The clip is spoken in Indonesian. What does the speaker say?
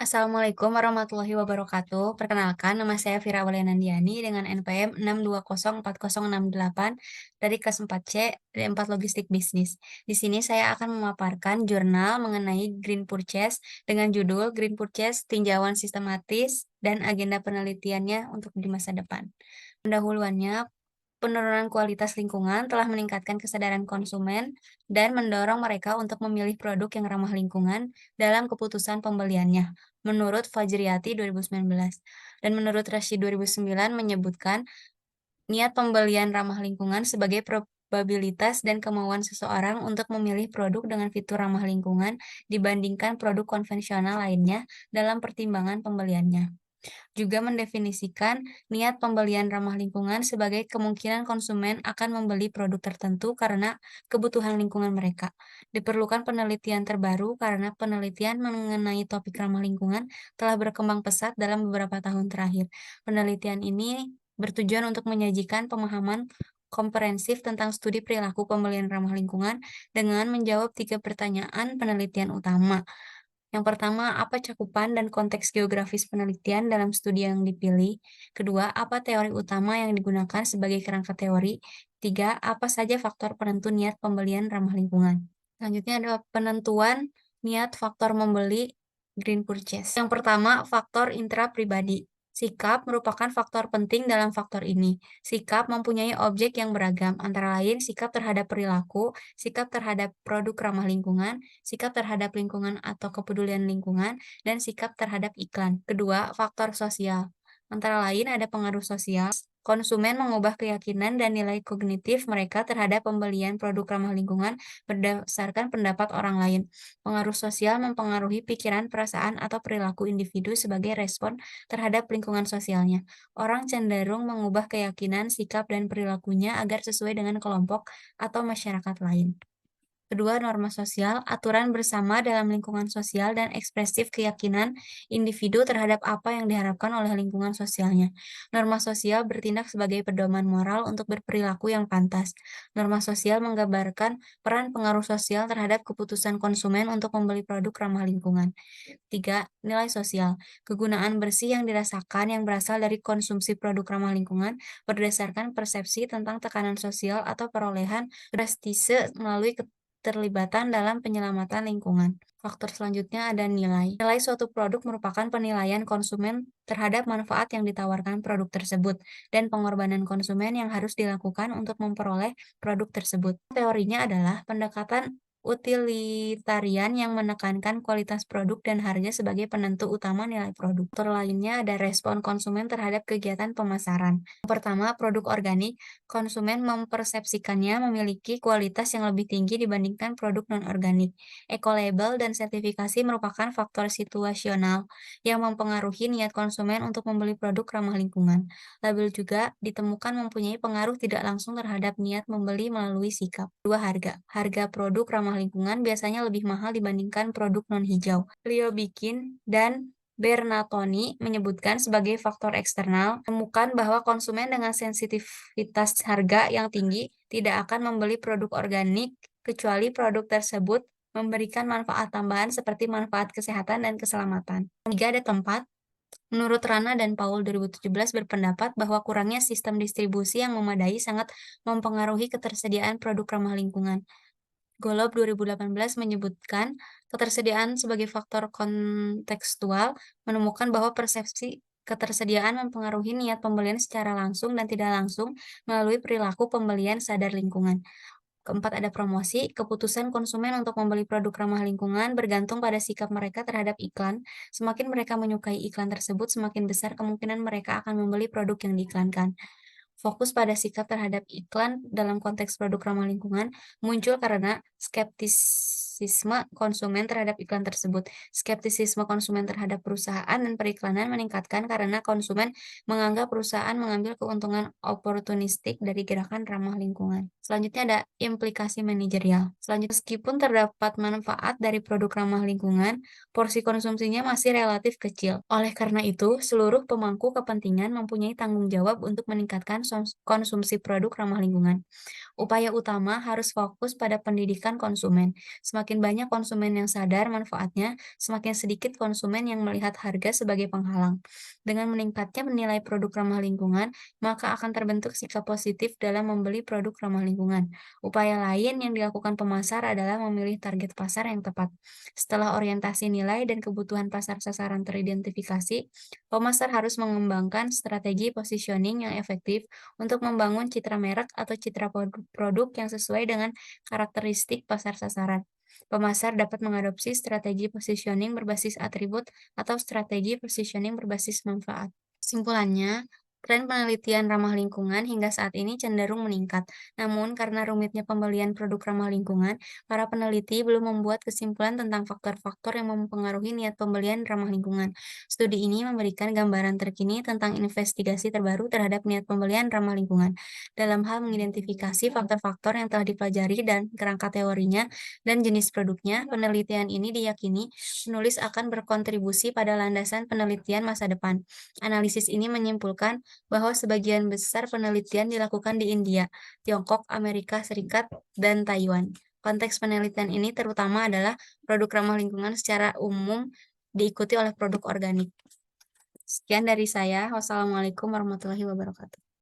Assalamualaikum warahmatullahi wabarakatuh. Perkenalkan, nama saya Vira Walianandiani dengan NPM 6204068 dari kelas 4C D4 Logistik Bisnis. Di sini saya akan memaparkan jurnal mengenai Green Purchase dengan judul Green Purchase Tinjauan Sistematis dan Agenda Penelitiannya untuk di masa depan. Pendahuluannya, penurunan kualitas lingkungan telah meningkatkan kesadaran konsumen dan mendorong mereka untuk memilih produk yang ramah lingkungan dalam keputusan pembeliannya, menurut Fajriyati 2019. Dan menurut Rashid 2009 menyebutkan, niat pembelian ramah lingkungan sebagai probabilitas dan kemauan seseorang untuk memilih produk dengan fitur ramah lingkungan dibandingkan produk konvensional lainnya dalam pertimbangan pembeliannya. Juga mendefinisikan niat pembelian ramah lingkungan sebagai kemungkinan konsumen akan membeli produk tertentu karena kebutuhan lingkungan mereka. Diperlukan penelitian terbaru karena penelitian mengenai topik ramah lingkungan telah berkembang pesat dalam beberapa tahun terakhir. Penelitian ini bertujuan untuk menyajikan pemahaman komprehensif tentang studi perilaku pembelian ramah lingkungan dengan menjawab 3 pertanyaan penelitian utama. Yang pertama, apa cakupan dan konteks geografis penelitian dalam studi yang dipilih? Kedua, apa teori utama yang digunakan sebagai kerangka teori? Tiga, apa saja faktor penentu niat pembelian ramah lingkungan? Selanjutnya ada penentuan niat faktor membeli green purchase. Yang pertama, faktor intra-pribadi. Sikap merupakan faktor penting dalam faktor ini. Sikap mempunyai objek yang beragam, antara lain sikap terhadap perilaku, sikap terhadap produk ramah lingkungan, sikap terhadap lingkungan atau kepedulian lingkungan, dan sikap terhadap iklan. Kedua, faktor sosial. Antara lain ada pengaruh sosial, konsumen mengubah keyakinan dan nilai kognitif mereka terhadap pembelian produk ramah lingkungan berdasarkan pendapat orang lain. Pengaruh sosial mempengaruhi pikiran, perasaan, atau perilaku individu sebagai respon terhadap lingkungan sosialnya. Orang cenderung mengubah keyakinan, sikap, dan perilakunya agar sesuai dengan kelompok atau masyarakat lain. Kedua, norma sosial, aturan bersama dalam lingkungan sosial dan ekspresif keyakinan individu terhadap apa yang diharapkan oleh lingkungan sosialnya. Norma sosial bertindak sebagai pedoman moral untuk berperilaku yang pantas. Norma sosial menggambarkan peran pengaruh sosial terhadap keputusan konsumen untuk membeli produk ramah lingkungan. Tiga, nilai sosial. Kegunaan bersih yang dirasakan yang berasal dari konsumsi produk ramah lingkungan berdasarkan persepsi tentang tekanan sosial atau perolehan prestise melalui keterlibatan dalam penyelamatan lingkungan. Faktor selanjutnya ada nilai. Nilai suatu produk merupakan penilaian konsumen terhadap manfaat yang ditawarkan produk tersebut dan pengorbanan konsumen yang harus dilakukan untuk memperoleh produk tersebut. Teorinya adalah pendekatan utilitarian yang menekankan kualitas produk dan harga sebagai penentu utama nilai produk. Faktor lainnya ada respon konsumen terhadap kegiatan pemasaran. Yang pertama, produk organik. Konsumen mempersepsikannya memiliki kualitas yang lebih tinggi dibandingkan produk non-organik. Eco-label dan sertifikasi merupakan faktor situasional yang mempengaruhi niat konsumen untuk membeli produk ramah lingkungan. Label juga ditemukan mempunyai pengaruh tidak langsung terhadap niat membeli melalui sikap. Dua, harga. Harga produk ramah lingkungan biasanya lebih mahal dibandingkan produk non-hijau. Leo Bikin dan Bernatoni menyebutkan sebagai faktor eksternal, menemukan bahwa konsumen dengan sensitivitas harga yang tinggi tidak akan membeli produk organik kecuali produk tersebut memberikan manfaat tambahan seperti manfaat kesehatan dan keselamatan. Tiga, ada tempat. Menurut Rana dan Paul 2017 berpendapat bahwa kurangnya sistem distribusi yang memadai sangat mempengaruhi ketersediaan produk ramah lingkungan. Golob 2018 menyebutkan ketersediaan sebagai faktor kontekstual, menemukan bahwa persepsi ketersediaan mempengaruhi niat pembelian secara langsung dan tidak langsung melalui perilaku pembelian sadar lingkungan. Keempat, ada promosi. Keputusan konsumen untuk membeli produk ramah lingkungan bergantung pada sikap mereka terhadap iklan. Semakin mereka menyukai iklan tersebut, semakin besar kemungkinan mereka akan membeli produk yang diiklankan. Fokus pada sikap terhadap iklan dalam konteks produk ramah lingkungan muncul karena skeptisisme konsumen terhadap iklan tersebut. Skeptisisme konsumen terhadap perusahaan dan periklanan meningkatkan karena konsumen menganggap perusahaan mengambil keuntungan oportunistik dari gerakan ramah lingkungan. Selanjutnya ada implikasi manajerial. Selanjutnya, meskipun terdapat manfaat dari produk ramah lingkungan, porsi konsumsinya masih relatif kecil. Oleh karena itu, seluruh pemangku kepentingan mempunyai tanggung jawab untuk meningkatkan konsumsi produk ramah lingkungan. Upaya utama harus fokus pada pendidikan konsumen. Semakin semakin banyak konsumen yang sadar manfaatnya, semakin sedikit konsumen yang melihat harga sebagai penghalang. Dengan meningkatnya menilai produk ramah lingkungan, maka akan terbentuk sikap positif dalam membeli produk ramah lingkungan. Upaya lain yang dilakukan pemasar adalah memilih target pasar yang tepat. Setelah orientasi nilai dan kebutuhan pasar sasaran teridentifikasi, pemasar harus mengembangkan strategi positioning yang efektif untuk membangun citra merek atau citra produk yang sesuai dengan karakteristik pasar sasaran. Pemasar dapat mengadopsi strategi positioning berbasis atribut atau strategi positioning berbasis manfaat. Kesimpulannya, tren penelitian ramah lingkungan hingga saat ini cenderung meningkat. Namun, karena rumitnya pembelian produk ramah lingkungan, para peneliti belum membuat kesimpulan tentang faktor-faktor yang mempengaruhi niat pembelian ramah lingkungan. Studi ini memberikan gambaran terkini tentang investigasi terbaru terhadap niat pembelian ramah lingkungan. Dalam hal mengidentifikasi faktor-faktor yang telah dipelajari dan kerangka teorinya dan jenis produknya, penelitian ini diyakini penulis akan berkontribusi pada landasan penelitian masa depan. Analisis ini menyimpulkan bahwa sebagian besar penelitian dilakukan di India, Tiongkok, Amerika Serikat, dan Taiwan. Konteks penelitian ini terutama adalah produk ramah lingkungan secara umum diikuti oleh produk organik. Sekian dari saya. Wassalamualaikum warahmatullahi wabarakatuh.